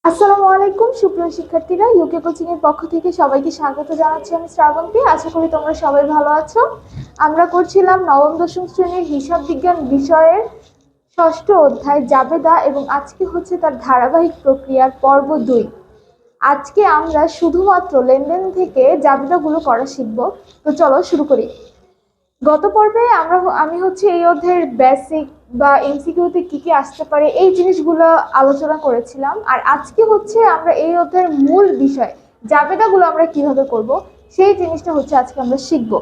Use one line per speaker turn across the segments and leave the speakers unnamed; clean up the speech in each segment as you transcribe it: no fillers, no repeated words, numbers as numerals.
আসসালামু আলাইকুম সুপ্রিয় শিক্ষার্থীরা, ইউকে কোচিং এর পক্ষ থেকে সবাইকে স্বাগত জানাচ্ছি। আমি শ্রাবন্তী। আশা করি তোমরা সবাই ভালো আছো। আমরা করছিলাম নবম দশম শ্রেণীর হিসাব বিজ্ঞান বিষয়ের ষষ্ঠ অধ্যায় জাবেদা, এবং আজকে হচ্ছে তার ধারাবাহিক প্রক্রিয়ার পর্ব 2। আজকে আমরা শুধুমাত্র লেনদেন থেকে জাবেদাগুলো করা শিখব। তো চলো শুরু করি। গত পর্বে আমি হচ্ছে এই অধ্যায়ের বেসিক বা এমসিকিউতে কি কি আসতে পারে এই জিনিসগুলো আলোচনা করেছিলাম, আর আজকে হচ্ছে আমরা এই অধ্যায়ের মূল বিষয় জাবেদাগুলো আমরা কিভাবে করব সেই জিনিসটা হচ্ছে আজকে আমরা শিখব।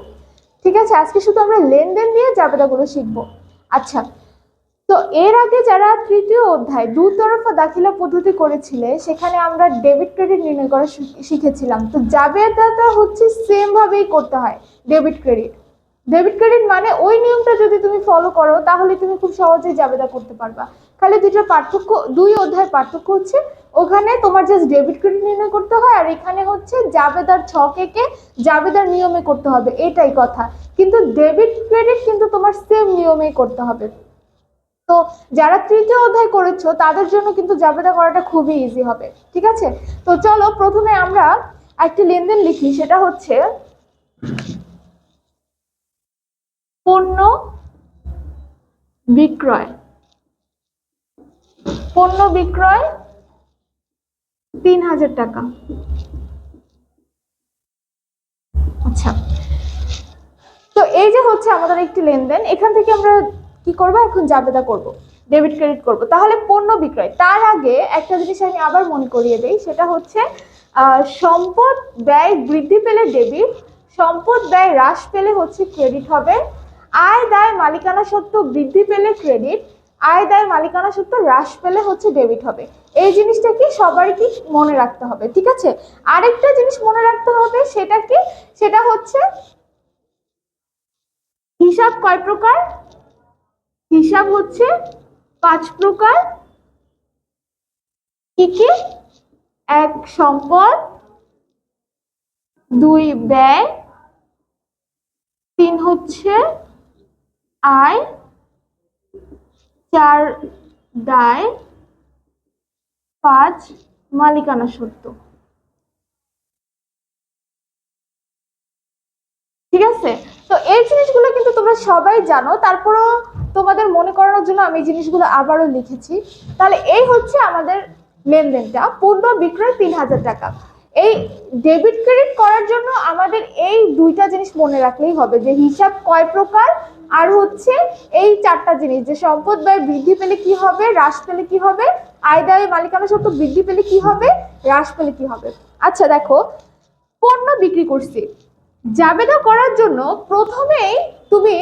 ঠিক আছে, আজকে শুধু আমরা লেনদেন দিয়ে জাবেদাগুলো শিখব। আচ্ছা, তো এর আগে যারা তৃতীয় অধ্যায় দুতরফা দাখিলা পদ্ধতি করেছিলে সেখানে আমরা ডেবিট ক্রেডিট নির্ণয় করা শিখেছিলাম। তো জাবেদাটা হচ্ছে সেম ভাবেই করতে হয়। ডেবিট ক্রেডিট ডেবিট ক্রেডিট মানে ওই নিয়মটা যদি তুমি ফলো করো তাহলে তুমি খুব সহজেই জাবেদা করতে পারবা। খালি দুটো পার্থক্য, দুই অধ্যায়ের পার্থক্য হচ্ছে ওখানে তোমার জাস্ট ডেবিট ক্রেডিট নির্ণয় করতে হয়, আর এখানে হচ্ছে জাবেদার ছক এঁকে জাবেদার নিয়মে করতে হবে, এটাই কথা। কিন্তু ডেবিট ক্রেডিট কিন্তু তোমার সেম নিয়মেই করতে হবে। তো যারা তৃতীয় অধ্যায় করেছো তাদের জন্য কিন্তু জাবেদা করাটা খুবই ইজি হবে। ঠিক আছে, তো চলো প্রথমে আমরা একটি লেনদেন লিখি। সেটা হচ্ছে পণ্য বিক্রয়। পণ্য বিক্রয় ৩,০০০ টাকা। আচ্ছা, তো এই যে হচ্ছে আমাদের একটি লেনদেন, এখান থেকে আমরা কি করব, এখন জাবেদা করব, ডেবিট ক্রেডিট করব। তাহলে পণ্য বিক্রয়, তার আগে একটা জিনিস আমি আবার মনে করিয়ে দেই, সেটা হচ্ছে সম্পদ ব্যয় বৃদ্ধি পেলে ডেবিট, সম্পদ ব্যয় হ্রাস পেলে হচ্ছে ক্রেডিট হবে। আয় দায় মালিকানা সত্ত্ব বৃদ্ধি পেলে ক্রেডিট, আয় দায় মালিকানা সত্ত্ব হ্রাস পেলে হচ্ছে ডেবিট হবে। এই জিনিসটা কি সবারই কি মনে রাখতে হবে। ঠিক আছে, আরেকটা জিনিস মনে রাখতে হবে, সেটা কি, সেটা হচ্ছে হিসাব কয় প্রকার? হিসাব হচ্ছে 5 প্রকার। কি কি? 1 সম্পদ, 2 ব্যয়, 3 হচ্ছে আয়, 4 দায়, 5 মালিকানা সত্ত্ব। ঠিক আছে, তো এই জিনিসগুলো কিন্তু তোমরা সবাই জানো, তারপরও তোমাদের মনে করানোর জন্য আমি জিনিসগুলো আবারও লিখেছি। তাহলে এই হচ্ছে আমাদের লেনদেনটা, পণ্য বিক্রয় ৩,০০০ টাকা। এই ডেবিট ক্রেডিট করার জন্য আমাদের এই দুইটা জিনিস মনে রাখলেই হবে, যে হিসাব কয় প্রকার, আর হচ্ছে এই 4টা জিনিস, যে সম্পদ ব্যয় বৃদ্ধি পেলে কি হবে, হ্রাস পেলে কি হবে, আয় দায় মালিকানা সত্ত্ব বৃদ্ধি পেলে কি হবে, হ্রাস পেলে কি হবে। আচ্ছা দেখো, পণ্য বিক্রি করছি, জাবেদা করার জন্য প্রথমেই তুমি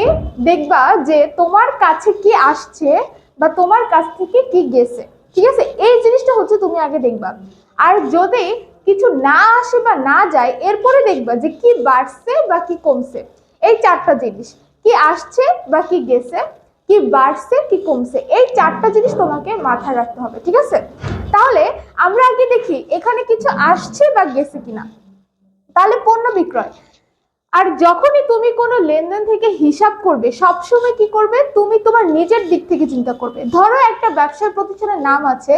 দেখবা যে তোমার কাছে কি আসছে বা তোমার কাছ থেকে কি গেছে। ঠিক আছে, এই জিনিসটা হচ্ছে তুমি আগে দেখবা। আর যদি কিছু না আসে বা না যায়, এরপরে দেখবা যে কি বাড়ছে বা কি কমছে। এই 4টা জিনিস, কি আসছে বা কি গেছে, কি বাড়ছে কি কমছে, এই 4টা জিনিস তোমাকে মাথায় রাখতে হবে। ঠিক আছে, তাহলে আমরা আগে দেখি এখানে কিছু আসছে বা গেছে কিনা। তাহলে পণ্য বিক্রয়, আর যখনই তুমি কোনো লেনদেন থেকে হিসাব করবে সবসময় কি করবে, তুমি তোমার নিজের দিক থেকে চিন্তা করবে। ধরো একটা ব্যবসার প্রতিষ্ঠানের নাম আছে,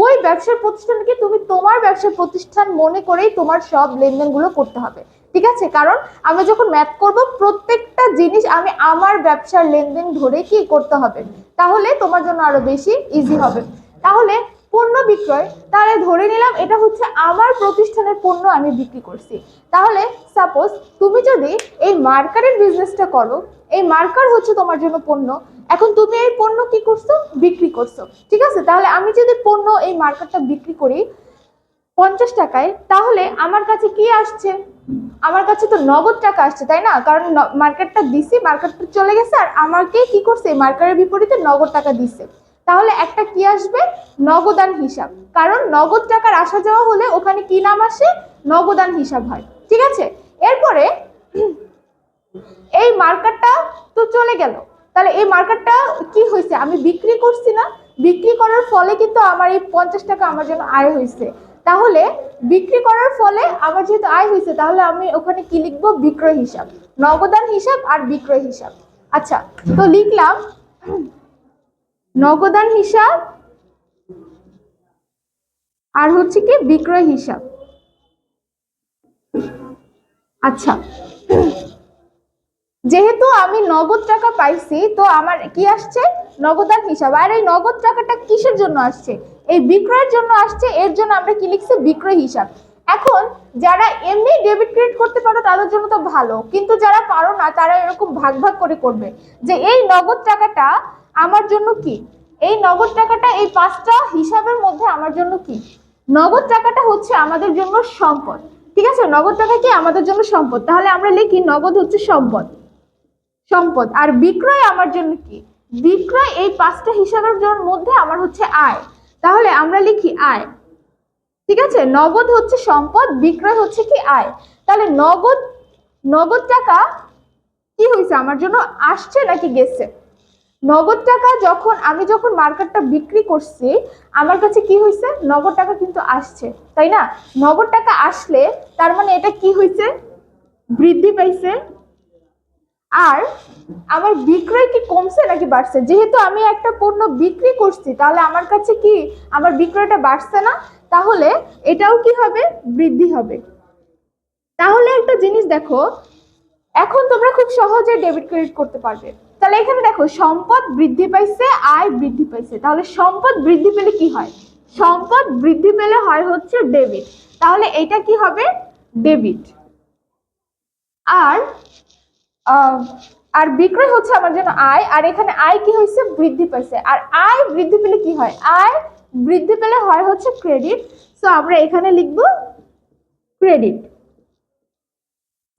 ওই ব্যবসার প্রতিষ্ঠানকে তুমি তোমার ব্যবসার প্রতিষ্ঠান মনে করেই তোমার সব লেনদেনগুলো করতে হবে। ঠিক আছে, কারণ আমরা যখন ম্যাথ করব প্রত্যেকটা জিনিস আমি আমার ব্যবসার লেনদেন ধরে কি করতে হবে, তাহলে তোমার জন্য আরো বেশি ইজি হবে। তাহলে পণ্য বিক্রয়, তাহলে ধরে নিলাম এটা হচ্ছে আমার প্রতিষ্ঠানের পণ্য আমি বিক্রি করছি। তাহলে সাপোজ তুমি যদি এই মার্কারের বিজনেসটা করো, এই মার্কার হচ্ছে তোমার জন্য পণ্য, এখন তুমি এই পণ্য কি করছো, বিক্রি করছো। ঠিক আছে, তাহলে আমি যদি পণ্য এই মার্কারটা বিক্রি করি 50 টাকায়, তাহলে আমার কাছে কি আসছে, আমার কাছে তো নগদ টাকা আসছে, তাই না? কারণ মার্কেটটা দিছি, মার্কেটটা চলে গেছে, আর আমাকে কি করছে, মার্কারের বিপরীতে নগদ টাকা দিছে। তাহলে একটা কি আসবে, নগদান হিসাব, কারণ নগদ টাকার আসা যাওয়া হলে ওখানে কি নাম আসে, নগদান হিসাব হয়। ঠিক আছে, এরপরে এই মার্কারটা তো চলে গেল, তাহলে এই মার্কারটা কি হয়েছে, আমি বিক্রি করছি না, বিক্রি করার ফলে কিন্তু আমার এই 50 টাকা আমার জন্য আয় হয়েছে। তাহলে বিক্রি করার ফলে আমার যেহেতু আয় হয়েছে, তাহলে আমি ওখানে কি লিখবো, বিক্রয় হিসাব, নগদান হিসাব আর বিক্রয় হিসাব। আচ্ছা, তো লিখলাম নগদান হিসাব আর হচ্ছে কি বিক্রয় হিসাব। আচ্ছা, যেহেতু আমি নগদ টাকা পাইছি তো আমার কি আসছে, নগদান হিসাব। আর এই নগদ টাকাটা কিসের জন্য আসছে, এই বিক্রয়ের জন্য আসছে, এর জন্য আমরা কি লিখছি, বিক্রয় হিসাব। এখন যারা এমনি ডেবিট ক্রেডিট করতে পারো তাদের জন্য তো ভালো, কিন্তু যারা পারো না তারা এরকম ভাগ ভাগ করে করবে যে এই নগদ টাকাটা আমার জন্য কি, এই নগদ টাকাটা এই পাঁচটা হিসাবের মধ্যে আমার জন্য কি, নগদ টাকাটা হচ্ছে আমাদের জন্য সম্পদ। ঠিক আছে, নগদ টাকা কি আমাদের জন্য সম্পদ, তাহলে আমরা লিখি নগদ হচ্ছে সম্পদ, সম্পদ। আর বিক্রয় আমার জন্য কি, বিক্রয় এই পাঁচটা হিসাবের মধ্যে আমার হচ্ছে আয়, তাহলে আমরা লিখি আয়। ঠিক আছে, নগদ হচ্ছে সম্পদ, বিক্রয় হচ্ছে কি আয়। তাহলে নগদ, নগদ টাকা কি হয়েছে আমার জন্য, আসছে নাকি গেছে। নগদ টাকা যখন আমি যখন মার্কেটটা বিক্রি করছি আমার কাছে কি হয়েছে, নগদ টাকা কিন্তু আসছে, তাই না। নগদ টাকা আসলে তার মানে এটা কি হয়েছে, বৃদ্ধি পাইছে। আর আমার বিক্রয় কি কমছে নাকি বাড়ছে, যেহেতু আমি একটা পণ্য বিক্রি করছি তাহলে আমার কাছে কি আমার বিক্রয়টা বাড়ছে না, তাহলে এটাও কি হবে, বৃদ্ধি হবে। তাহলে একটা জিনিস দেখো, এখন তোমরা খুব সহজে ডেবিট ক্রেডিট করতে পারবে। তাহলে এখানে দেখো সম্পদ বৃদ্ধি পাইছে, আয় বৃদ্ধি পাইছে, তাহলে সম্পদ বৃদ্ধি পেলে কি হয়, সম্পদ বৃদ্ধি পেলে হয় হচ্ছে ডেবিট, তাহলে এটা কি হবে, ডেবিট। আর আর বিক্রয় হচ্ছে আমার জন্য আয়, আর এখানে আয় কি হয়েছে, বৃদ্ধি পাইছে, আর আয় বৃদ্ধি পেলে কি হয়, আয় বৃদ্ধি পেলে হয় হচ্ছে ক্রেডিট। সো আমরা এখানে লিখবো ক্রেডিট।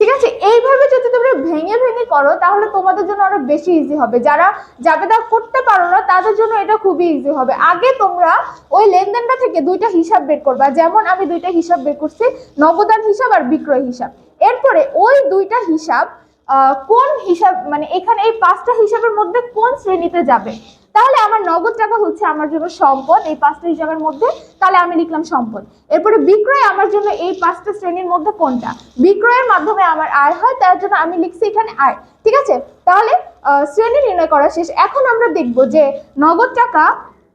ঠিক আছে, এইভাবে যদি তোমরা ভেঙে ভেঙে করো তাহলে তোমাদের জন্য আরো বেশি ইজি হবে। যারা জাবেদা করতে পারো না তাদের জন্য এটা খুবই ইজি হবে। আগে তোমরা ওই লেনদেনটা থেকে দুইটা হিসাব বের করবা, যেমন আমি দুইটা হিসাব বের করছি, নগদান হিসাব আর বিক্রয় হিসাব। এরপরে ওই দুইটা হিসাব কোন হিসাব, মানে এখানে এই পাঁচটা হিসাবের মধ্যে কোন শ্রেণীতে যাবে। তাহলে আমার নগদ টাকা হচ্ছে আমার জন্য সম্পদ এই পাঁচটা হিসাবের মধ্যে, তাহলে আমি লিখলাম সম্পদ। এরপরে বিক্রয় আমার জন্য এই পাঁচটা শ্রেণীর মধ্যে কোনটা, বিক্রয়ের মাধ্যমে আমার আয় হয়, তার জন্য আমি লিখছি এখানে আয়। ঠিক আছে, তাহলে শ্রেণী নির্ণয় করা শেষ। এখন আমরা দেখব যে নগদ টাকা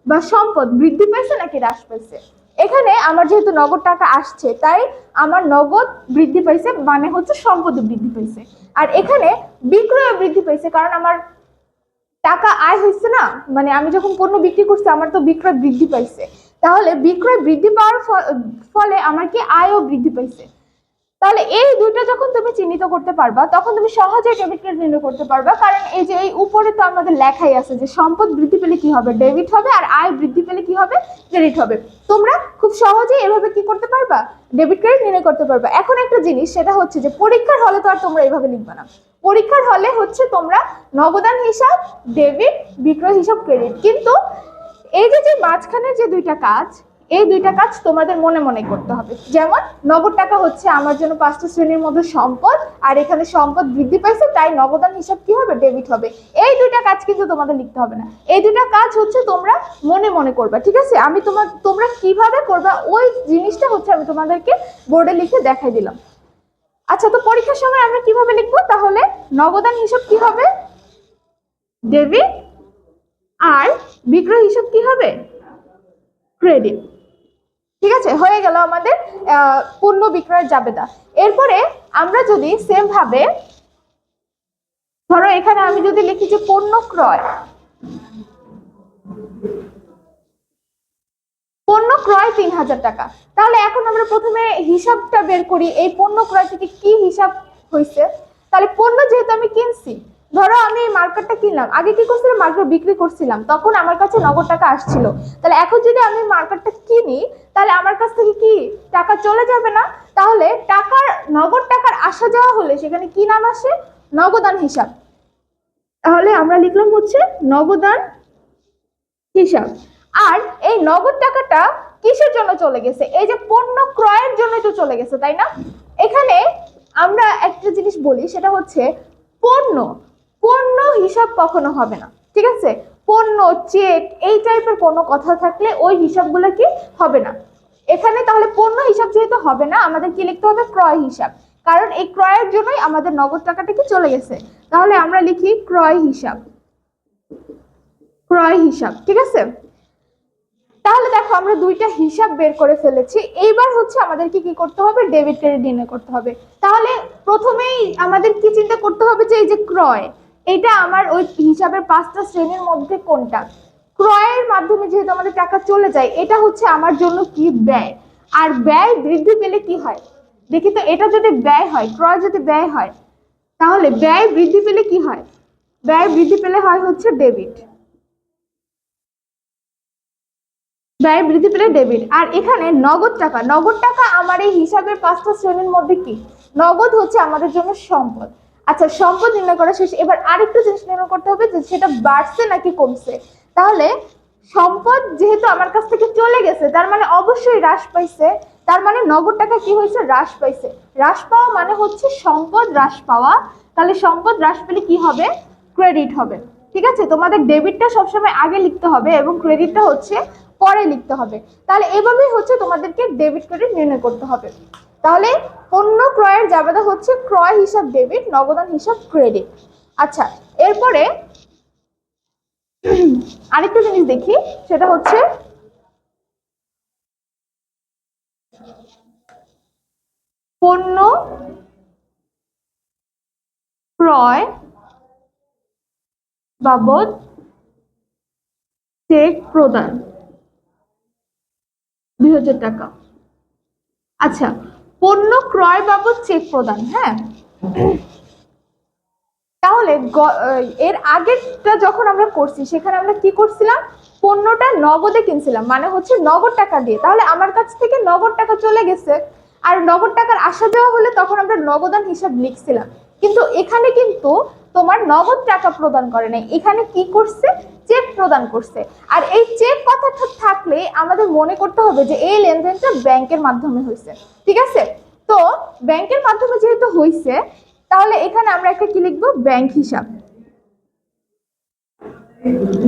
বা সম্পদ বৃদ্ধি পেয়েছে নাকি হ্রাস পেয়েছে। এখানে আমার যেহেতু নগদ টাকা আসছে তাই আমার নগদ বৃদ্ধি পাইছে, মানে হচ্ছে সম্পদ বৃদ্ধি পাইছে। আর এখানে বিক্রয় বৃদ্ধি পাইছে কারণ আমার টাকা আয় হয়েছে না, মানে আমি যখন পণ্য বিক্রি করছি আমার তো বিক্রয় বৃদ্ধি পাইছে, তাহলে বিক্রয় বৃদ্ধি পাওয়ার ফলে আমার কি আয়ও বৃদ্ধি পাইছে। তাহলে এই দুইটা যখন তুমি চিহ্নিত করতে পারবা তখন তুমি সহজে ডেবিট ক্রেডিট নির্ণয় করতে পারবা, কারণ এই যে এই উপরে তো আমাদের লেখাই আছে যে সম্পদ বৃদ্ধি পেলে কি হবে, ডেবিট হবে, আর আয় বৃদ্ধি পেলে কি হবে, ক্রেডিট হবে। তোমরা খুব সহজেই এভাবে কি করতে পারবা, ডেবিট ক্রেডিট নির্ণয় করতে পারবা। এখন একটা জিনিস সেটা হচ্ছে যে পরীক্ষার হলে তো আর তোমরা এইভাবে লিখবে না, পরীক্ষার হলে হচ্ছে তোমরা নগদান হিসাব, ডেবিট, বিক্রয় হিসাব, ক্রেডিট, কিন্তু এই যে মাঝখানে যে দুইটা কাজ, এই দুইটা কাজ তোমাদের মনে মনে করতে হবে। যেমন নগদ টাকা হচ্ছে আমার জন্য পাঁচটা শ্রেণীর মধ্যে সম্পদ, আর এখানে সম্পদ বৃদ্ধি পাইছে তাই নগদান হিসাব কি হবে, ডেবিট হবে। এই দুইটা কাজ কিন্তু তোমাদের লিখতে হবে না, এই দুইটা কাজ হচ্ছে তোমরা মনে মনে করবা। ঠিক আছে, আমি তোমরা কিভাবে করবা ওই জিনিসটা হচ্ছে আমি তোমাদেরকে বোর্ডে লিখে দেখাই দিলাম। আচ্ছা, তো পরীক্ষার সময় আমরা কিভাবে লিখবো, তাহলে নগদান হিসাব কি হবে, ডেবিট, আর বিক্রয় হিসাব কি হবে, ক্রেডিট। ঠিক আছে, হয়ে গেল আমাদের পণ্য বিক্রয়ের জাবেদা। এরপরে আমরা যদি সেম ভাবে ধরো এখানে আমি যদি লিখি যে পণ্য ক্রয়, পণ্য ক্রয় ৩০০০ টাকা, তাহলে এখন আমরা প্রথমে হিসাবটা বের করি এই পণ্য ক্রয় থেকে কি হিসাব হয়েছে। তাহলে পণ্য যেহেতু আমি কিনছি, ধরো আমি মার্কেটটা কিনলাম, আগে কি করছিলাম, মার্কেট বিক্রি করছিলাম, তখন আমার কাছে নগদ টাকা আসছিল। তাহলে এখন যদি আমি মার্কেটটা কিনি তাহলে আমার কাছ থেকে কি টাকা চলে যাবে না, তাহলে টাকার, নগদ টাকার আসা যাওয়া হলে সেখানে কি নাম আসে, নগদান হিসাব। তাহলে আমরা লিখলাম হচ্ছে নগদান হিসাব। আর এই নগদ টাকাটা কিসের জন্য চলে গেছে, এই যে পণ্য ক্রয়ের জন্যই তো চলে গেছে, তাই না। এখানে আমরা একটা জিনিস বলি সেটা হচ্ছে পণ্য, পণ্য হিসাব কখনো হবে না। ঠিক আছে, পণ্য, চেক, এই টাইপের কোনো কথা থাকলে ওই হিসাবগুলো কি হবে না এখানে। তাহলে পণ্য হিসাব যেহেতু হবে না আমাদের কি লিখতে হবে, ক্রয় হিসাব, কারণ এই ক্রয়ের জন্যই আমাদের নগদ টাকাটা কি চলে গেছে। তাহলে আমরা লিখি ক্রয় হিসাব, ক্রয় হিসাব। ঠিক আছে, তাহলে দেখো আমরা দুইটা হিসাব বের করে ফেলেছি। এইবার হচ্ছে আমাদেরকে কি করতে হবে, ডেবিট ক্রেডিট নির্ণয় করতে হবে। তাহলে প্রথমেই আমাদের কি চিন্তা করতে হবে যে এই যে ক্রয়, এটা আমার ওই হিসাবের 5টা শ্রেণীর মধ্যে কোনটা। ক্রয়ের মাধ্যমে যেহেতু আমাদের টাকা চলে যায়, এটা হচ্ছে আমার জন্য কি ব্যয়। আর ব্যয় বৃদ্ধি পেলে কি হয় দেখি তো, এটা যদি ব্যয় হয়, ক্রয় যদি ব্যয় হয়, তাহলে ব্যয় বৃদ্ধি পেলে কি হয়, ব্যয় বৃদ্ধি পেলে হয় হচ্ছে ডেবিট। ব্যয় বৃদ্ধি পেলে ডেবিট। আর এখানে নগদ টাকা, নগদ টাকা আমার এই হিসাবের 5টা শ্রেণীর মধ্যে কি, নগদ হচ্ছে আমাদের জন্য সম্পদ। আচ্ছা, সম্পদ নির্ণয় করা শেষ। এবার আরেকটা জিনিস নির্ণয় করতে হবে যে সেটা বাড়ছে নাকি কমছে। তাহলে সম্পদ যেহেতু আমার কাছ থেকে চলে গেছে, তার মানে অবশ্যই হ্রাস পাইছে। তার মানে নগদ টাকা কি হয়েছে, হ্রাস পাইছে। হ্রাস পাওয়া মানে হচ্ছে সম্পদ হ্রাস পাওয়া। তাহলে সম্পদ হ্রাস পেলে কি হবে, ক্রেডিট হবে। ঠিক আছে, তোমাদের ডেবিটটা সবসময় আগে লিখতে হবে এবং ক্রেডিটটা হচ্ছে পরে লিখতে হবে। তাহলে এভাবেই হচ্ছে তোমাদেরকে ডেবিট ক্রেডিট নির্ণয় করতে হবে। তাহলে পণ্য ক্রয়ের জাবেদা হচ্ছে ক্রয় হিসাব ডেবিট, নগদান হিসাব ক্রেডিট। আচ্ছা, এরপরে আরেকটা জিনিস দেখি, সেটা হচ্ছে পণ্য ক্রয় বাবদ চেক প্রদান 2000 টাকা। আচ্ছা, পণ্য ক্রয় বাবদ চেক প্রদান, হ্যাঁ। তাহলে এর আগেরটা যখন আমরা করছি, সেখানে আমরা কি করছিলাম, পণ্যটা নগদে কিনছিলাম, মানে হচ্ছে নগদ টাকা দিয়ে। তাহলে আমার কাছ থেকে নগদ টাকা চলে গেছে, আর নগদ টাকার আসা যাওয়া হলে তখন আমরা নগদান হিসাব লিখছিলাম। কিন্তু এখানে কিন্তু তোমার নগদ টাকা প্রদান করে নাই, এখানে কি করছে, চেক প্রদান করছে। আর এই চেক কথাটা থাকলে আমাদের মনে করতে হবে যে এই লেনদেনটা ব্যাংকের মাধ্যমে হয়েছে। ঠিক আছে, তো ব্যাংকের মাধ্যমে যেহেতু হয়েছে, তাহলে এখানে আমরা একটা কি লিখবো, ব্যাংক হিসাব।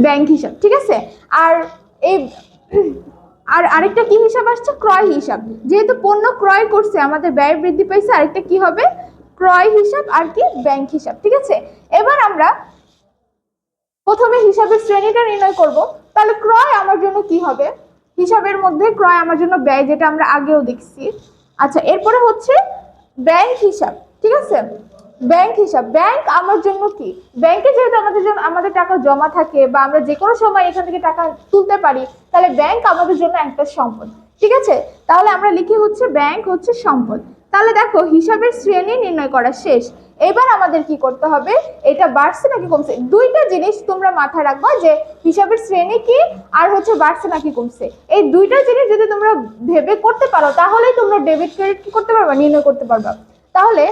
ব্যাংক হিসাব, ঠিক আছে। আর এই আর আরেকটা কি হিসাব আসছে, ক্রয় হিসাব। যেহেতু পণ্য ক্রয় করছে, আমাদের ব্যয় বৃদ্ধি পাইছে, আরেকটা কি হবে, ক্রয় হিসাব আর কি ব্যাংক হিসাব। ঠিক আছে, এবার আমরা প্রথমে হিসাবের শ্রেণীটা নির্ণয় করব। তাহলে ক্রয় আমার জন্য কি হবে, হিসাবের মধ্যে ক্রয় আমার জন্য ব্যয়, যেটা আমরা আগেও দেখছি। আচ্ছা, এরপরে হচ্ছে ব্যাংক হিসাব। ঠিক আছে, ব্যাংক হিসাব, ব্যাংক আমার জন্য কি, ব্যাংকে যেহেতু আমাদের জন্য আমাদের টাকা জমা থাকে বা আমরা যে কোনো সময় এখান থেকে টাকা তুলতে পারি, তাহলে ব্যাংক আমাদের জন্য একটা সম্পদ। ঠিক আছে, তাহলে আমরা লিখি হচ্ছে ব্যাংক হচ্ছে সম্পদ। তাহলে দেখো হিসাবের শ্রেণী নির্ণয় করা শেষ। এবার আমাদের কি করতে হবে, এটা বাড়ছে নাকি কমছে, দুইটা জিনিস তোমরা মাথায় রাখবা, যে হিসাবের শ্রেণী কি আর হচ্ছে বাড়ছে নাকি কমছে। এই দুইটা জিনিস যদি তোমরা ভেবে করতে পারো, তাহলেই তোমরা ডেবিট ক্রেডিট কি করতে পারবা, নির্ণয় করতে পারবা। তাহলে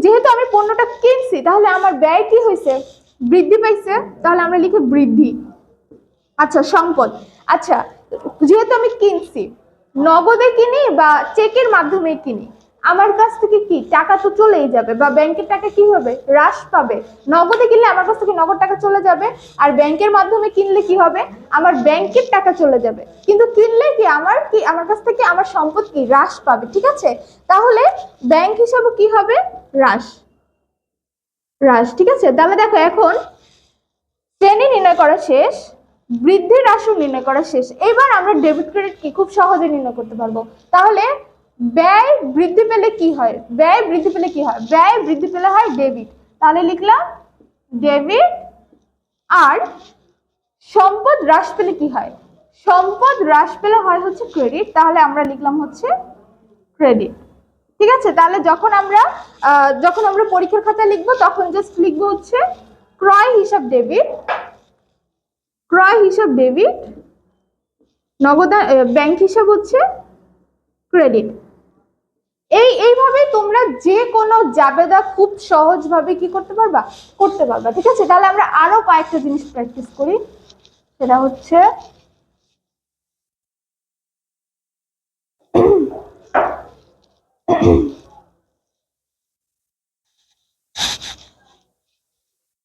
যেহেতু আমি পণ্যটা কিনছি, তাহলে আমার ব্যয় কি হয়েছে, বৃদ্ধি পাইছে, তাহলে আমরা লিখি বৃদ্ধি। আচ্ছা, সম্পদ। আচ্ছা, যেহেতু আমি কিনছি, নগদে কিনি বা চেকের মাধ্যমে কিনি, আমার কাছ থেকে কি টাকা তো চলেই যাবে, বা ব্যাংকের টাকা কি হবে, হ্রাস পাবে। নগদে কিনলে আমার কাছ থেকে নগদ টাকা চলে যাবে, আর ব্যাংকের মাধ্যমে কিনলে কি হবে, আমার ব্যাংকের টাকা চলে যাবে। কিন্তু কিনলে কি আমার কাছ থেকে আমার সম্পদ কি হ্রাস পাবে। ঠিক আছে, তাহলে ব্যাংক হিসাবে কি হবে, হ্রাস, হ্রাস। ঠিক আছে, তাহলে দেখো এখন শ্রেণী নির্ণয় করা শেষ, বৃদ্ধি হ্রাস নির্ণয় করা শেষ। এবার আমরা ডেবিট ক্রেডিট কি খুব সহজে নির্ণয় করতে পারবো। তাহলে ব্যয় বৃদ্ধি পেলে কি হয়, ব্যয় বৃদ্ধি পেলে কি হয়, ব্যয় বৃদ্ধি পেলে হয় ডেবিট। তাহলে লিখলাম ডেবিট। আর সম্পদ হ্রাস পেলে কি হয়, সম্পদ হ্রাস পেলে হয় হচ্ছে ক্রেডিট। তাহলে আমরা লিখলাম হচ্ছে ক্রেডিট। ঠিক আছে, তাহলে যখন আমরা পরীক্ষার খাতায় লিখবো, তখন জাস্ট লিখবো হচ্ছে ক্রয় হিসাব ডেবিট, ক্রয় হিসাব ডেবিট, নগদান ব্যাংক হিসাব হচ্ছে ক্রেডিট। এইভাবে তোমরা যে কোনো জাবেদা খুব সহজভাবে কি করতে পারবা, করতে পারবা। ঠিক আছে, তাহলে আমরা আরো কয়েকটা জিনিস প্র্যাকটিস করি, সেটা হচ্ছে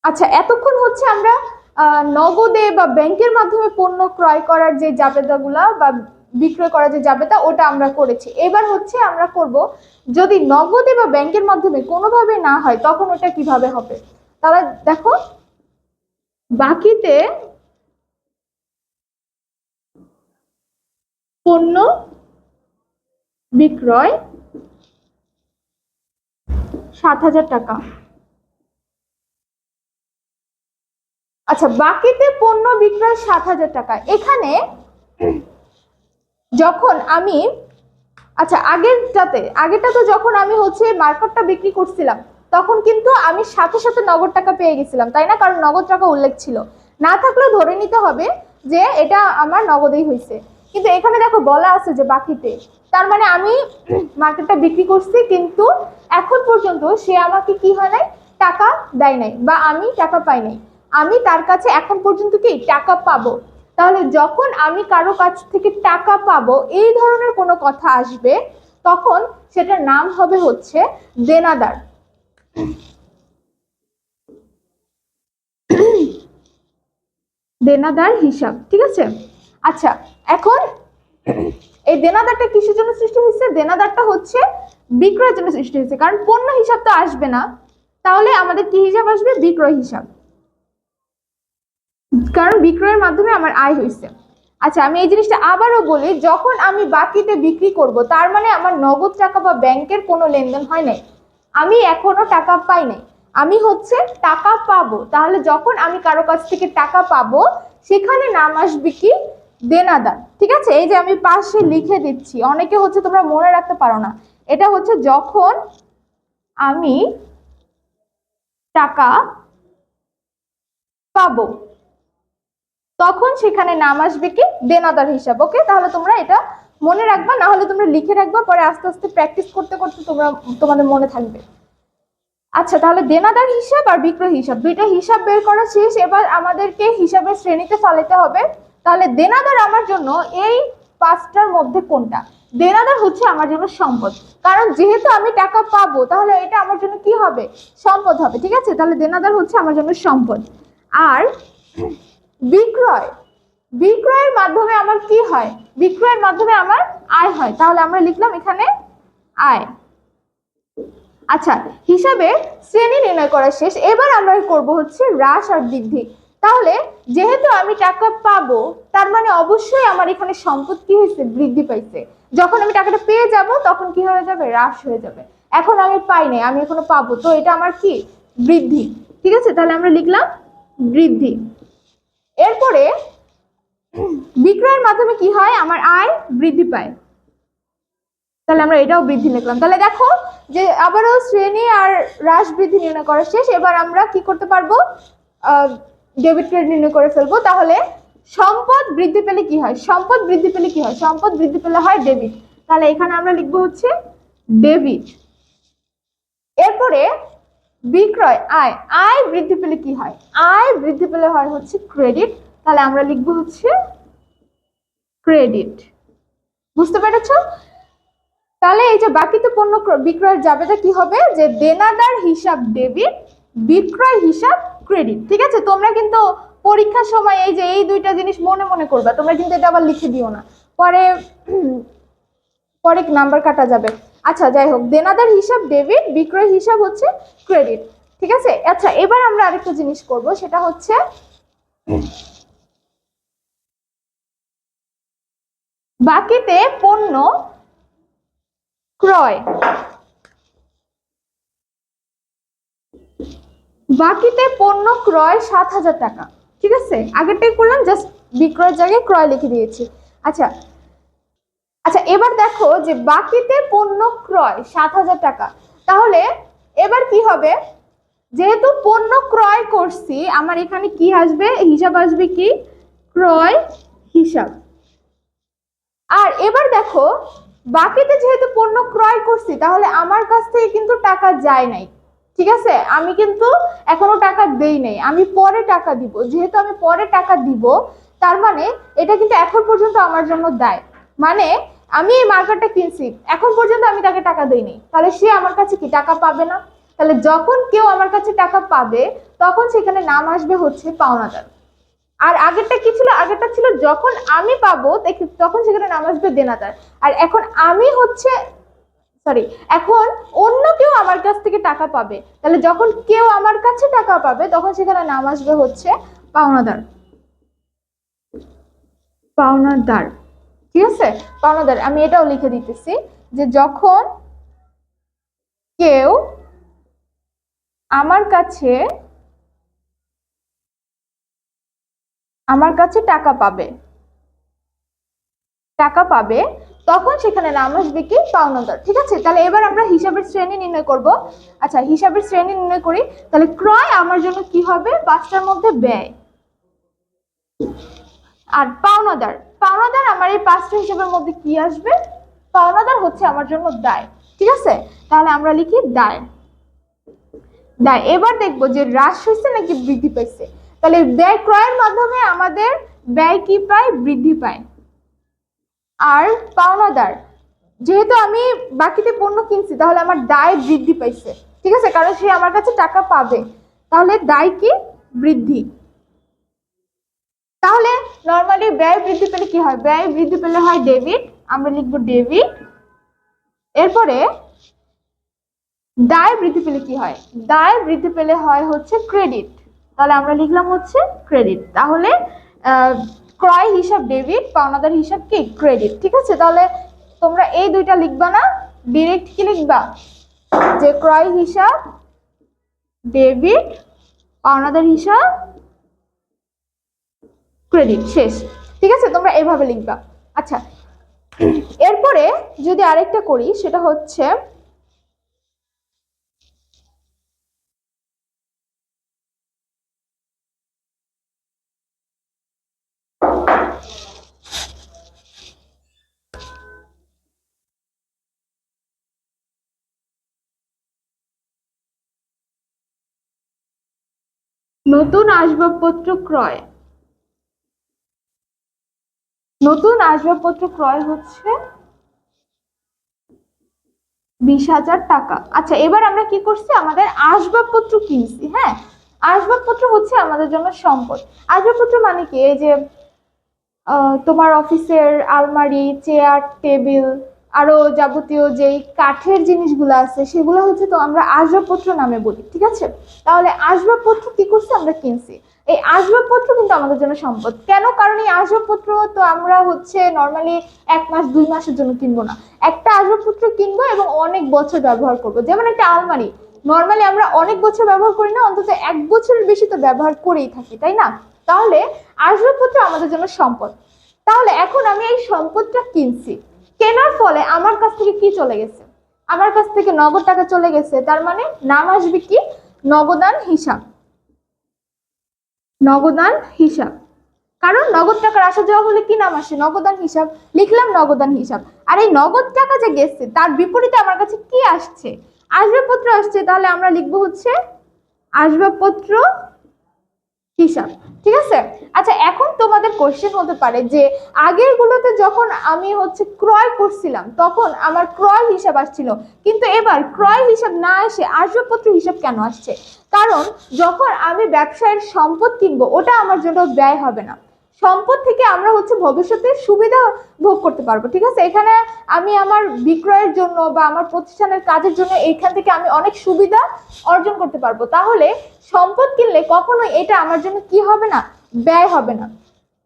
আচ্ছা, এতক্ষণ হচ্ছে আমরা নগদে বা ব্যাংকের মাধ্যমে পণ্য ক্রয় করার যে জাবেদাগুলা বা বিক্রয় করার যে জাবেদা, ওটা আমরা করেছি। এবার হচ্ছে আমরা করব, যদি নগদে বা ব্যাংকের মাধ্যমে কোনোভাবে না হয়, তখন ওটা কিভাবে হবে। তাহলে দেখো, বাকিতে পণ্য বিক্রয় 7,000 টাকা। আচ্ছা, বাকিতে পণ্য বিক্রয় 7,000 টাকা। এখানে যখন আমি আচ্ছা আগেরটাতে যখন আমি হচ্ছে মার্কেটটা বিক্রি করছিলাম তখন কিন্তু আমি সাথে সাথে নগদ টাকা পেয়ে গেছিলাম, তাই না? কারণ নগদ টাকা উল্লেখ ছিল, না থাকলেও ধরে নিতে হবে যে এটা আমার নগদেই হয়েছে। কিন্তু এখানে দেখো বলা আছে যে বাকিতে, তার মানে আমি মার্কেটটা বিক্রি করছি কিন্তু এখন পর্যন্ত সে আমাকে কি হয় নাই, টাকা দেয় নাই বা আমি টাকা পাই নাই। আমি তার কাছে এখন পর্যন্ত কি টাকা পাবো। তাহলে যখন আমি কারো কাছ থেকে টাকা পাবো এই ধরনের কোনো কথা আসবে তখন সেটার নাম হবে হচ্ছে দেনাদার। দেনাদার হিসাব, ঠিক আছে? আচ্ছা, এখন এই দেনাদারটা কিসের জন্য সৃষ্টি হয়েছে? দেনাদারটা হচ্ছে বিক্রয়ের জন্য সৃষ্টি হয়েছে, কারণ পণ্য হিসাব তো আসবে না, তাহলে আমাদের কি হিসাব আসবে? বিক্রয় হিসাব, কারণ বিক্রয়ের মাধ্যমে আমার আয় হয়েছে। আচ্ছা, আমি এই জিনিসটা আবারও বলি, যখন আমি বাকিতে বিক্রি করব তার মানে আমার নগদ টাকা বা ব্যাংকের কোনো লেনদেন হয় নাই, আমি এখনো টাকা পাই নাই, আমি হচ্ছে টাকা পাবো। তাহলে যখন আমি কারো কাছ থেকে টাকা পাবো সেখানে নাম আসবে কি? দেনাদার। ঠিক আছে, এই যে আমি পাশে লিখে দিচ্ছি, অনেকে হচ্ছে তোমরা মনে রাখতে পারো না, এটা হচ্ছে যখন আমি টাকা পাবো তখন সেখানে নাম আসবে কি? দেনাদার হিসাব। ওকে, তাহলে তোমরা এটা মনে রাখবা, না হলে তোমরা লিখে রাখবা, পরে আস্তে আস্তে প্র্যাকটিস করতে করতে তোমাদের মনে থাকবে। আচ্ছা, তাহলে দেনাদার হিসাব আর বিক্রয় হিসাব দুইটা হিসাব বের করা শেষ। এবার আমাদেরকে হিসাবের শ্রেণীতে ফালাতে হবে। তাহলে দেনাদার আমার জন্য এই পাঁচটার মধ্যে কোনটা? দেনাদার হচ্ছে আমার জন্য সম্পদ, কারণ যেহেতু আমি টাকা পাবো তাহলে এটা আমার জন্য কি হবে? সম্পদ হবে। ঠিক আছে, তাহলে দেনাদার হচ্ছে আমার জন্য সম্পদ। আর বিক্রয়, বিক্রয়ের মাধ্যমে আমার কি হয়? বিক্রয়ের মাধ্যমে আমার আয় হয়, তাহলে আমরা লিখলাম এখানে আয়। আচ্ছা, হিসাবে শ্রেণী নির্ণয় করা শেষ। এবার আমরা করব হচ্ছে হ্রাস আর বৃদ্ধি। তাহলে যেহেতু আমি টাকা পাবো তার মানে অবশ্যই আমার এখানে সম্পদ কি হয়েছে? বৃদ্ধি পাইছে। যখন আমি টাকাটা পেয়ে যাব তখন কি হয়ে যাবে? হ্রাস হয়ে যাবে। এখন আমি পাই নাই, আমি এখনো পাবো, তো এটা আমার কি? বৃদ্ধি। ঠিক আছে, তাহলে আমরা লিখলাম বৃদ্ধি। এরপরে বিক্রয়ের মাধ্যমে কি হয়? আমার আয় বৃদ্ধি পায়, তাহলে আমরা এটাও বৃদ্ধি লিখলাম। তাহলে দেখো যে আবারও শ্রেণী আর হ্রাস বৃদ্ধি নির্ণয় করা শেষ। এবার আমরা কি করতে পারবো? ডেবিট ক্রেডিট নির্ণয় করে ফেলবো। তাহলে সম্পদ বৃদ্ধি পেলে কি হয়? সম্পদ বৃদ্ধি পেলে কি হয়? সম্পদ বৃদ্ধি পেলে হয় ডেবিট। তাহলে এখানে আমরা লিখবো হচ্ছে ডেবিট। এরপরে বিক্রয়, আয়, আয় বৃদ্ধি পেলে কি হয়? আয় বৃদ্ধি পেলে হয় হচ্ছে ক্রেডিট। তাহলে আমরা লিখবো হচ্ছে ক্রেডিট। বুঝতে পেরেছো? তাহলে এই যে বাকিতে পণ্য বিক্রয়ের জাবেদা কি হবে? যে দেনাদার হিসাব ডেবিট, বিক্রয় হিসাব ক্রেডিট। ঠিক আছে, তোমরা কিন্তু পরীক্ষার সময় এই যে এই দুইটা জিনিস মনে মনে করবা, তোমরা কিন্তু এটা আবার লিখে দিও না, পরে পরে নাম্বার কাটা যাবে। আচ্ছা, যাই হোক, দেনাদার হিসাব ডেবিট, বিক্রয় হিসাব হচ্ছে ক্রেডিট। ঠিক আছে, আচ্ছা এবার আমরা আরেকটা জিনিস করব, সেটা হচ্ছে বাকিতে পণ্য ক্রয়। বাকিতে পণ্য ক্রয় 7,000 টাকা। ঠিক আছে, আগেরটাই করলাম, জাস্ট বিক্রয়ের জায়গায় ক্রয় লিখে দিয়েছি। আচ্ছা আচ্ছা, এবার দেখো যে বাকিতে পণ্য ক্রয় 7,000 টাকা। তাহলে এবার কি হবে? যেহেতু পণ্য ক্রয় করছি, আমার এখানে কি আসবে? হিসাব আসবে কি? ক্রয় হিসাব। আর এবার দেখো বাকিতে যেহেতু পণ্য ক্রয় করছি তাহলে আমার কাছ থেকে কিন্তু টাকা যায় নাই। ঠিক আছে, আমি কিন্তু এখনো টাকা দেই নাই, আমি পরে টাকা দিব। যেহেতু আমি পরে টাকা দিব তার মানে এটা কিন্তু এখন পর্যন্ত আমার জন্য দায়। মানে আমি এই মার্কেটটা কিনছি, এখন পর্যন্ত আমি তাকে টাকা দেইনি, তাহলে সে আমার কাছে কি টাকা পাবে না? তাহলে যখন কেউ আমার কাছে টাকা পাবে তখন সেখানে নাম আসবে হচ্ছে পাওনাদার। আর আগেরটা কি ছিল? আগেরটা ছিল যখন আমি পাবো তখন সেখানে নাম আসবে দেনাদার। আর এখন আমি হচ্ছে সরি, এখন অন্য কেউ আমার কাছ থেকে টাকা পাবে, তাহলে যখন কেউ আমার কাছে টাকা পাবে তখন সেখানে নাম আসবে হচ্ছে পাওনাদার। পাওনাদার। ঠিক আছে, পাওনাদার আমি এটাও লিখে দিতেছি যে যখন কেউ আমার কাছে টাকা পাবে তখন সেখানে নাম আসবে কি পাওনাদার। ঠিক আছে, তাহলে এবার আমরা হিসাবের শ্রেণী নির্ণয় করব। আচ্ছা, হিসাবের শ্রেণী নির্ণয় করি। তাহলে ক্রয় আমার জন্য কি হবে, পাঁচটার মধ্যে ব্যয়। আর পাওনাদার আমার এই পাঁচটা হিসাবের মধ্যে কি আসবে, পাওনাদার হচ্ছে আমার জন্য দায়। ঠিক আছে, তাহলে আমরা লিখি দায়। এবার দেখবো যে হ্রাস হয়েছে নাকি বৃদ্ধি পাইছে। তাহলে ব্যয় ক্রয়ের মাধ্যমে আমাদের ব্যয় কি পায়, বৃদ্ধি পায়। আর পাওনাদার, যেহেতু আমি বাকিতে পণ্য কিনছি তাহলে আমার দায় বৃদ্ধি পাইছে। ঠিক আছে, কারণ সে আমার কাছে টাকা পাবে, তাহলে দায় কি, বৃদ্ধি। তাহলে নরমালি ব্যয় বৃদ্ধি পেলে কি হয়, ব্যয় বৃদ্ধি পেলে হয় ডেবিট, আমরা লিখবো ডেবিট। এরপরে দায় বৃদ্ধি পেলে কি হয়, দায় বৃদ্ধি পেলে হয় হচ্ছে ক্রেডিট, তাহলে আমরা লিখলাম হচ্ছে ক্রেডিট। তাহলে ক্রয় হিসাব ডেবিট, পাওনাদার হিসাব কি, ক্রেডিট। ঠিক আছে, তাহলে তোমরা এই দুইটা লিখবা না, ডিরেক্ট কি লিখবা, যে ক্রয় হিসাব ডেবিট, পাওনাদার হিসাব ক্রেডিট, শেষ। ঠিক আছে, তোমরা এইভাবে লিখবা। আচ্ছা, এরপরে যদি আরেকটা করি, সেটা হচ্ছে নতুন আসবাবপত্র ক্রয়। নতুন আসবাবপত্র ক্রয় হচ্ছে 20,000 টাকা। আচ্ছা, এবার আমরা কি করছি, আমাদের আসবাবপত্র কিনছি। হ্যাঁ, আসবাবপত্র হচ্ছে আমাদের জন্য সম্পদ। আসবাবপত্র মানে কি, এই যে তোমার অফিসের আলমারি, চেয়ার, টেবিল, আরো যাবতীয় যেই কাঠের জিনিসগুলো আছে সেগুলো হচ্ছে তো আমরা আসবাবপত্র নামে বলি। ঠিক আছে, তাহলে আসবাবপত্র কি করছি, আমরা কিনছি। এই আসবাবপত্র কিন্তু আমাদের জন্য সম্পদ। কেন, কারণ এই আসবাবপত্র তো আমরা হচ্ছে নর্মালি 1 মাস 2 মাসের জন্য কিনবো না, একটা আসবাবপত্র কিনবো এবং অনেক বছর ব্যবহার করবো। যেমন একটা আলমারি নর্মালি আমরা অনেক বছর ব্যবহার করি না, অন্তত 1 বছরের বেশি তো ব্যবহার করেই থাকি, তাই না? তাহলে আসবাবপত্র আমাদের জন্য সম্পদ। তাহলে এখন আমি এই সম্পদটা কিনছি, কেনার ফলে আমার কাছ থেকে কি চলে গেছে, আমার কাছ থেকে নগদ টাকা চলে গেছে। তার মানে নাম আসবে কি, নগদান হিসাব। নগদান হিসাব, কারণ নগদ টাকার আসা যাওয়া হলে কি নাম আসে, নগদান হিসাব, লিখলাম নগদান হিসাব। আর এই নগদ টাকা যে গেছে তার বিপরীতে আমার কাছে কি আসছে, আসবাবপত্র আসছে, তাহলে আমরা লিখবো হচ্ছে আসবাবপত্র হিসাব। ঠিক আছে, আচ্ছা, এখন তোমাদের কোশ্চেন হতে পারে যে আগের গুলোতে যখন আমি হচ্ছে ক্রয় করছিলাম তখন আমার ক্রয় হিসাব আসছিল, কিন্তু এবার ক্রয় হিসাব না এসে আসবাবপত্র হিসাব কেন আসছে? কারণ যখন আমি ব্যবসায়ের সম্পদ কিনবো ওটা আমার জন্য ব্যয় হবে না, সম্পদ থেকে আমরা হচ্ছে ভবিষ্যতে সুবিধা ভোগ করতে পারবো। ঠিক আছে, এখানে আমি আমার বিক্রয়ের জন্য বা আমার প্রতিষ্ঠানের কাজের জন্য এখান থেকে আমি অনেক সুবিধা অর্জন করতে পারবো। তাহলে সম্পদ কিনলে কখনোই এটা আমার জন্য কি হবে না, ব্যয় হবে না।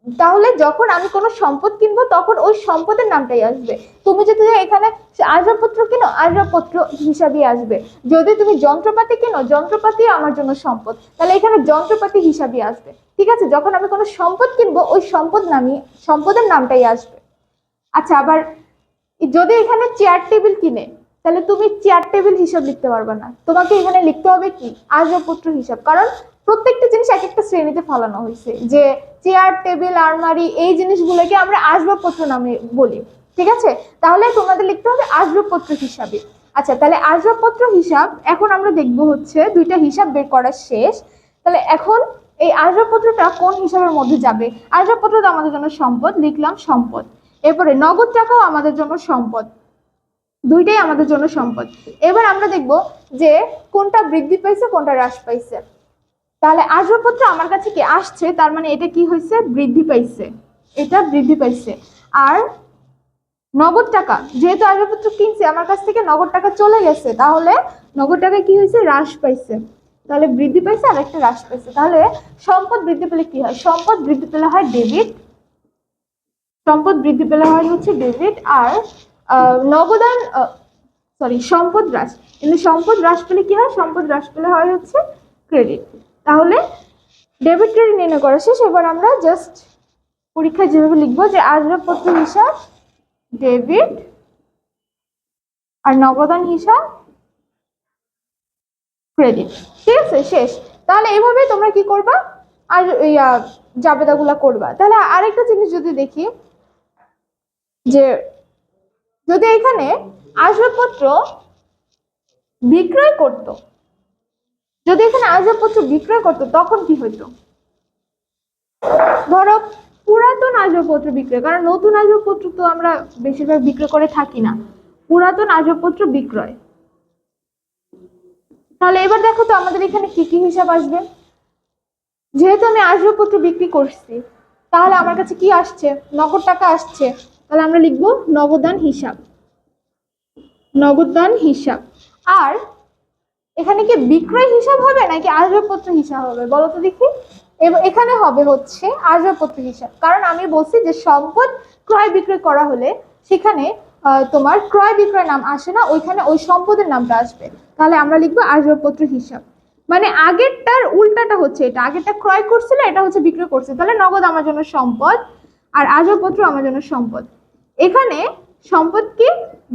তাহলে যখন আমি কোনো সম্পদ কিনবো তখন ওই সম্পদের নামটাই আসবে। তুমি যদি এখানে আসবাবপত্র কিনো, আসবাবপত্র হিসাবে আসবে। যদি তুমি যন্ত্রপাতি কিনো, যন্ত্রপাতি আমার জন্য সম্পদ, তাহলে এখানে যন্ত্রপাতি হিসাবে আসবে। ঠিক আছে, যখন আমি কোনো সম্পদ কিনবো ওই সম্পদের নামটাই আসবে। আচ্ছা, আবার যদি এখানে চেয়ার টেবিল কিনে, তাহলে তুমি চেয়ার টেবিল হিসাব লিখতে পারবে না, তোমাকে এখানে লিখতে হবে কি, আসবাবপত্র হিসাব। কারণ প্রত্যেকটা জিনিস এক একটা শ্রেণীতে ফেলানো হয়েছে, যে চেয়ার টেবিল আলমারি এই জিনিসগুলোকে আমরা আসবাবপত্র নামে বলি। ঠিক আছে, তাহলে তোমাদের লিখতে হবে আসবাবপত্র হিসাবে। আচ্ছা, তাহলে আসবাবপত্র হিসাব এখন আমরা দেখবো হচ্ছে দুইটা হিসাব বের করা শেষ। তাহলে এখন এই আসবাবপত্রটা কোন হিসাবের মধ্যে যাবে, আসবাবপত্র আমাদের জন্য সম্পদ, লিখলাম সম্পদ। এরপরে নগদ টাকাও আমাদের জন্য সম্পদ, দুইটাই আমাদের জন্য সম্পদ। এবার আমরা দেখব যে কোনটা বৃদ্ধি পাইছে কোনটা হ্রাস পাইছে। তাহলে আসবাবপত্র আমার কাছে কি আসছে, তার মানে এটা কি হয়েছে, বৃদ্ধি পাইছে, এটা বৃদ্ধি পাইছে। আর নগদ টাকা, যেহেতু আসবাবপত্র কিনছে আমার কাছ থেকে নগদ টাকা চলে গেছে, তাহলে নগদ টাকা কি হয়েছে, হ্রাস পাইছে। তাহলে বৃদ্ধি পাইছে আর একটা হ্রাস পাইছে। তাহলে সম্পদ বৃদ্ধি পেলে কি হয়, সম্পদ বৃদ্ধি পেলে হয় ডেবিট, সম্পদ বৃদ্ধি পেলে হয় হচ্ছে ডেবিট, আর নগদান সম্পদ হ্রাস, কিন্তু সম্পদ হ্রাস পেলে কি হয়, সম্পদ হ্রাস পেলে হয় হচ্ছে ক্রেডিট। তাহলে ডেবিট ক্রেডিট নির্ণয় করা শেষ। এবার আমরা জাস্ট পরীক্ষায় যেভাবে লিখবো যে আসবাবপত্র হিসাব ডেবিট আর নগদান হিসাব ক্রেডিট। ঠিক আছে, শেষ। তাহলে এইভাবে তোমরা কি করবা আর জাবেদাগুলা করবা। তাহলে আরেকটা জিনিস যদি দেখি, যে যদি এখানে আসবাবপত্র বিক্রয় করত, যদি এখানে আসবাবপত্র বিক্রয় করতো তখন কি হইতো? ধরো পুরাতন আসবাবপত্র বিক্রয়, কারণ নতুন আসবাবপত্র তো আমরা বেশিরভাগ বিক্রয় করে থাকি না, পুরাতন আসবাবপত্র বিক্রয়। তাহলে এবার দেখো তো আমাদের এখানে কি কি হিসাব আসবে। যেহেতু আমি আসবাবপত্র বিক্রি করছি, তাহলে আমার কাছে কি আসছে, নগদ টাকা আসছে। তাহলে আমরা লিখবো নগদান হিসাব, নগদান হিসাব। আর এখানে কি বিক্রয় হিসাব হবে নাকি আসবাবপত্র হিসাব হবে বলো তো দেখি। এখানে হবে হচ্ছে আসবাবপত্র হিসাব, কারণ আমি বলছি যে সম্পদ ক্রয় বিক্রয় করা হলে সেখানে তোমার ক্রয় বিক্রয় নাম আসে না, ওইখানে ওই সম্পদের নামটা আসবে। তাহলে আমরা লিখবো আসবাবপত্র হিসাব। মানে আগেরটার উল্টাটা হচ্ছে এটা, আগেরটা ক্রয় করছিল, এটা হচ্ছে বিক্রয় করছে। তাহলে নগদ আমার জন্য সম্পদ আর আসবাবপত্র আমার জন্য সম্পদ। এখানে সম্পদ কি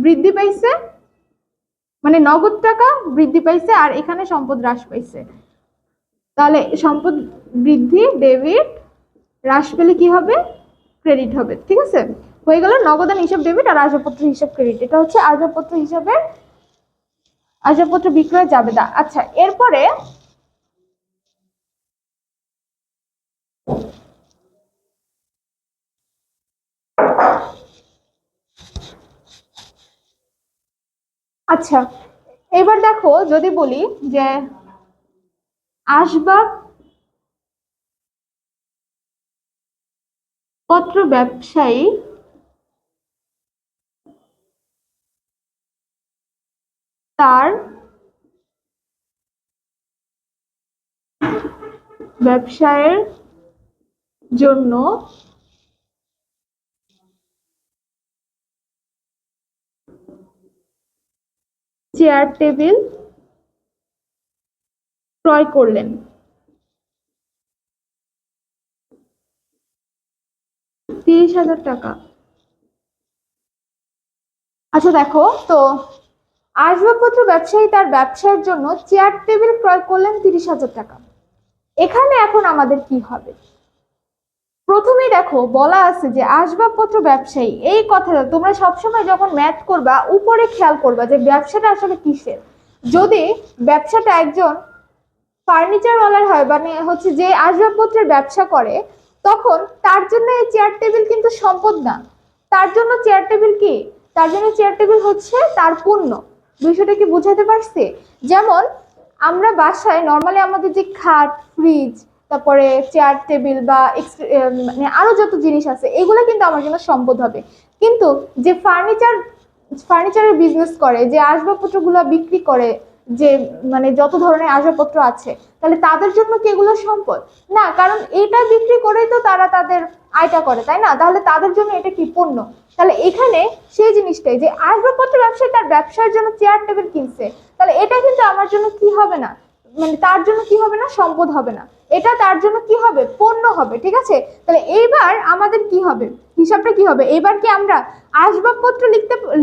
বৃদ্ধি পাইছে, মানে নগদ টাকা বৃদ্ধি পাইছে, আর এখানে সম্পদ হ্রাস পাইছে। তাহলে সম্পদ বৃদ্ধি ডেবিট, হ্রাস পেলে কি হবে, ক্রেডিট হবে। ঠিক আছে, হয়ে গেল নগদান হিসাব ডেবিট আর আসবাবপত্র হিসাব ক্রেডিট। এটা হচ্ছে আসবাবপত্র হিসাবে আসবাবপত্র বিক্রয় জাবেদা। আচ্ছা, এরপরে আচ্ছা এবার দেখো যদি বলি যে আসবাব পত্র ব্যবসায়ী তার ব্যবসায়ের জন্য চেয়ার টেবিল ক্রয় করলেন 30,000 টাকা। আচ্ছা দেখো তো, আসবাবপত্র ব্যবসায়ী তার ব্যবসার জন্য চেয়ার টেবিল ক্রয় করলেন 30,000 টাকা। এখানে এখন আমাদের কি হবে? প্রথমেই দেখো বলা আছে যে আসবাবপত্র ব্যবসায়ী, এই কথাটা তোমরা সবসময় যখন ম্যাথ করবা উপরে খেয়াল করবা যে ব্যবসাটা আসলে কিসের। যদি ব্যবসাটা একজন ফার্নিচার ওয়ালার হয়, মানে হচ্ছে যে আসবাবপত্রের ব্যবসা করে, তখন তার জন্য এই চেয়ার টেবিল কিন্তু সম্পদ না। তার জন্য চেয়ার টেবিল কি, তার জন্য চেয়ার টেবিল হচ্ছে তার পণ্য। বিষয়টা কি বুঝাতে পারছি? যেমন আমরা বাসায় নর্মালি আমাদের যে খাট, ফ্রিজ, তারপরে চেয়ার টেবিল বা মানে আরো যত জিনিস আছে, এগুলো কিন্তু আমার জন্য সম্পদ হবে। কিন্তু যে ফার্নিচারের বিজনেস করে, যে আসবাবপত্রগুলো বিক্রি করে, যে মানে যত ধরনের আসবাবপত্র আছে, তাহলে তাদের জন্য কি এগুলো সম্পদ না? কারণ এটা বিক্রি করেই তো তারা তাদের আয়টা করে, তাই না? তাহলে তাদের জন্য এটা কি পণ্য। তাহলে এখানে সেই জিনিসটাই, যে আসবাবপত্র ব্যবসায়ী তার ব্যবসার জন্য চেয়ার টেবিল কিনছে, তাহলে এটা কিন্তু আমার জন্য কি হবে না, মানে তার জন্য কি হবে না, সম্পদ হবে না, এটা তার জন্য কি হবে, পণ্য হবে। ঠিক আছে, তাহলে এইবার আমাদের কি হবে, হিসাবটা কি হবে? এবার কি আমরা আসবাবপত্র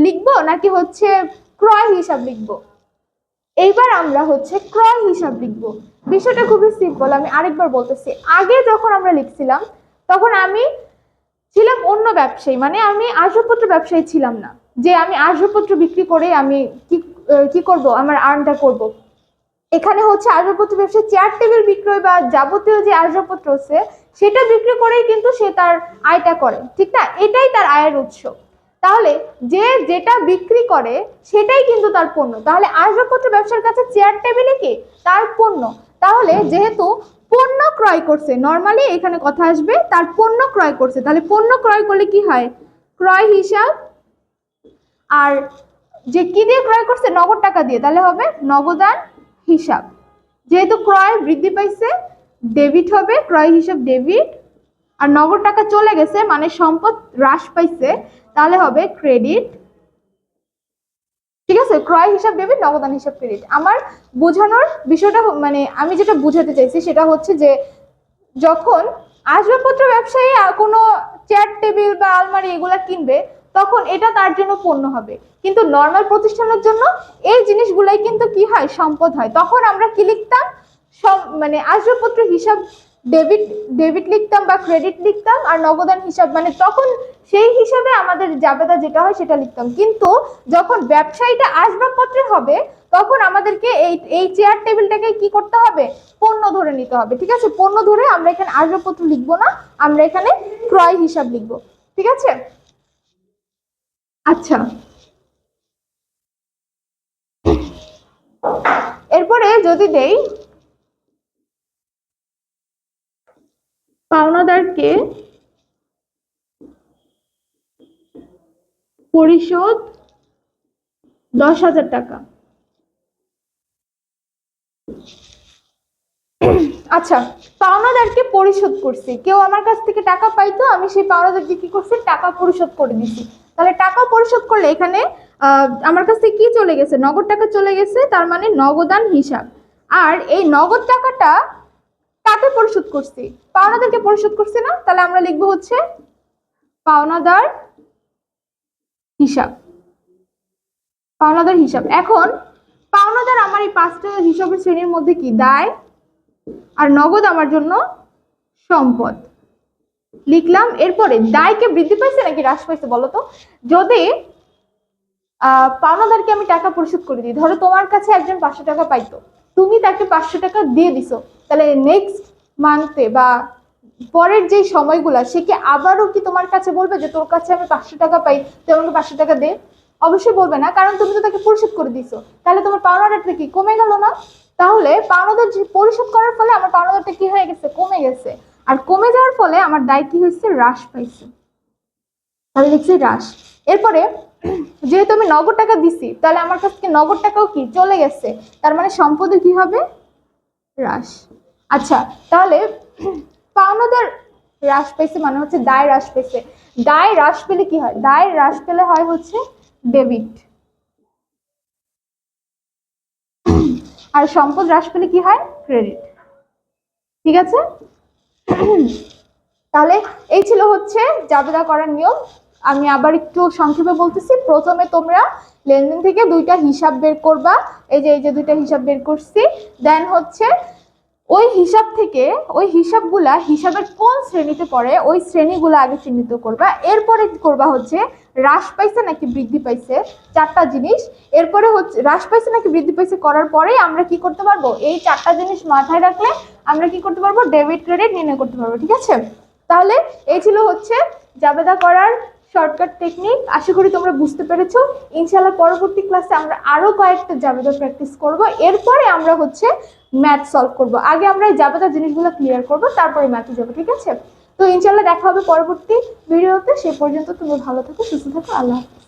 লিখবো নাকি হচ্ছে ক্রয় হিসাব লিখবো? এইবার আমরা হচ্ছে ক্রয় হিসাব লিখবো। বিষয়টা খুবই সিম্পল, আমি আরেকবার বলতেছি। আগে যখন আমরা লিখছিলাম তখন আমি ছিলাম অন্য ব্যবসায়ী, মানে আমি আসবাবপত্র ব্যবসায়ী ছিলাম না, যে আমি আসবাবপত্র বিক্রি করে আমি কি করব, আমার আর্নটা করব। এখানে হচ্ছে আসবাবপত্র ব্যবসায় চেয়ার টেবিল বিক্রয় বা যাবতীয় যে আসবাবপত্র আছে সেটা বিক্রি করেই কিন্তু সে তার আয়টা করে, ঠিক না? এটাই তার আয়ের উৎস। তাহলে যে যেটা বিক্রি করে সেটাই কিন্তু তার পণ্য। তাহলে আসবাবপত্র ব্যবসার কাছে চেয়ার টেবিলে কি তার পণ্য। তাহলে যেহেতু পণ্য ক্রয় করছে, নর্মালি এখানে কথা আসবে তার পণ্য ক্রয় করছে, তাহলে পণ্য ক্রয় করলে কি হয়, ক্রয় হিসাব। আর যে কি দিয়ে ক্রয় করছে, নগদ টাকা দিয়ে, তাহলে হবে নগদান হিসাব। যেহেতু ক্রয় বৃদ্ধি পাইছে, ডেবিট হবে, ক্রয় হিসাব ডেবিট, আর নগদ টাকা চলে গেছে মানে সম্পদ হ্রাস পাইছে, তাহলে হবে ক্রেডিট। ঠিক আছে, ক্রয় হিসাব ডেবিট, নগদান হিসাব ক্রেডিট। আমার বোঝানোর বিষয়টা মানে আমি যেটা বুঝাতে চাইছি সেটা হচ্ছে যে যখন আসবাবপত্র ব্যবসায়ী কোনো চেয়ার টেবিল বা আলমারি এগুলা কিনবে তখন এটা তার জন্য পণ্য হবে, কিন্তু নর্মাল প্রতিষ্ঠানের জন্য এই জিনিসগুলাই কিন্তু কি হয়, সম্পদ হয়। তখন আমরা কি লিখতাম, মানে আসবাবপত্র হিসাব ডেবিট ডেবিট লিখতাম বা ক্রেডিট লিখতাম, আর নগদান হিসাব মানে তখন সেই হিসাবে আমাদের জাবেদা যেটা হয় সেটা লিখতাম। কিন্তু যখন ব্যবসায়ীটা আসবাবপত্রের হবে তখন আমাদেরকে এই চেয়ার টেবিলটাকে কি করতে হবে, পণ্য ধরে নিতে হবে। ঠিক আছে, পণ্য ধরে আমরা এখানে আসবাবপত্র লিখবো না, আমরা এখানে ক্রয় হিসাব লিখবো। ঠিক আছে, আচ্ছা এরপরে যদি দেই পাওনাদারকে পরিশোধ 10,000 টাকা। আচ্ছা, পাওনাদারকে পরিশোধ করছি, কেউ আমার কাছ থেকে টাকা পাইতো, আমি সেই পাওনাদারকে কি করছি, টাকা পরিশোধ করে দিছি। তাহলে টাকা পরিশোধ করলে এখানে আমার কাছ থেকে কি চলে গেছে, নগদ টাকা চলে গেছে, তার মানে নগদান হিসাব। আর এই নগদ টাকাটা কাকে পরিশোধ করছি, পাওনাদারকে পরিশোধ করছি না, তাহলে আমরা লিখবো হচ্ছে পাওনাদার হিসাব। পাওনাদার হিসাব। এখন পাওনাদার আমার এই 5টা হিসাবের শ্রেণীর মধ্যে কি, দায় আর নগদ আমার জন্য সম্পদ লিখলাম। এরপরে দায়কে বৃদ্ধি পাইছে নাকি হ্রাস পাইছে বলো তো? যদি পাওনাদারকে আমি টাকা পরিশোধ করে দিই, ধরো তোমার কাছে একজন 500 টাকা পাইতো, তুমি তাকে 500 টাকা দিয়ে দিছো, তাহলে নেক্সট মান্থে বা পরের যে সময়গুলা সে কি আবারও কি তোমার কাছে বলবে যে তোর কাছে আমি 500 টাকা পাই, তুই আমাকে 500 টাকা দে? অবশ্যই বলবে না, কারণ তুমি তো তাকে পরিশোধ করে দিছো। তাহলে তোমার পাওনাদারটা কি কমে গেল না? তাহলে পাওনাদার পরিশোধ করার ফলে আমার পাওনাদারটা কি হয়ে গেছে, কমে গেছে। আর কমে যাওয়ার ফলে আমার দায় কি হয়েছে, হ্রাস পাইছে, তাহলে লিখছি হ্রাস। এরপরে যেহেতু আমি নগদ টাকা দিছি তাহলে আমার কাছ থেকে নগদ টাকাও কি চলে গেছে, তার মানে সম্পদে কি হবে, হ্রাস। আচ্ছা, তাহলে পাওনাদার হ্রাস পেয়েছে মানে হচ্ছে দায় হ্রাস পেয়েছে। দায় হ্রাস পেলে কি হয়, দায় হ্রাস পেলে হয় হচ্ছে ডেবিট, আর সম্পদ হ্রাস পেলে কি হয়, ক্রেডিট। ঠিক আছে, তাহলে এই ছিল হচ্ছে জাবেদা করার নিয়ম। আমি আবার একটু সংক্ষেপে বলতেছি। প্রথমে তোমরা লেনদেন থেকে 2টা হিসাব বের করবা, এই যে 2টা হিসাব বের করছি। দেন হচ্ছে ওই হিসাব থেকে ওই হিসাবগুলা হিসাবের কোন শ্রেণীতে পড়ে ওই শ্রেণীগুলো আগে চিহ্নিত করবা। এরপরে করবা হচ্ছে হ্রাস পাইছে নাকি বৃদ্ধি পাইছে, 4টা জিনিস। এরপরে হচ্ছে হ্রাস পাইছে নাকি বৃদ্ধি পাইছে করার পরে আমরা কি করতে পারবো, এই 4টা জিনিস মাথায় রাখলে আমরা কি করতে পারবো, ডেবিট ক্রেডিট নির্ণয় করতে পারবো। ঠিক আছে, তাহলে এই ছিল হচ্ছে জাবেদা করার শর্টকাট টেকনিক। আশা করি তোমরা বুঝতে পেরেছো। ইনশাআল্লাহ পরবর্তী ক্লাসে আমরা আরো কয়েকটা জাবেদা প্র্যাকটিস করব, এরপরে আমরা হচ্ছে ম্যাথ সলভ করব। আগে আমরা এই জাবেদা জিনিসগুলো ক্লিয়ার করব, তারপরে ম্যাথে যাবো। ঠিক আছে, তো ইনশাআল্লাহ দেখা হবে পরবর্তী ভিডিওতে। সে পর্যন্ত তুমি ভালো থাকো, সুস্থ থাকো, আল্লাহ হাফেজ।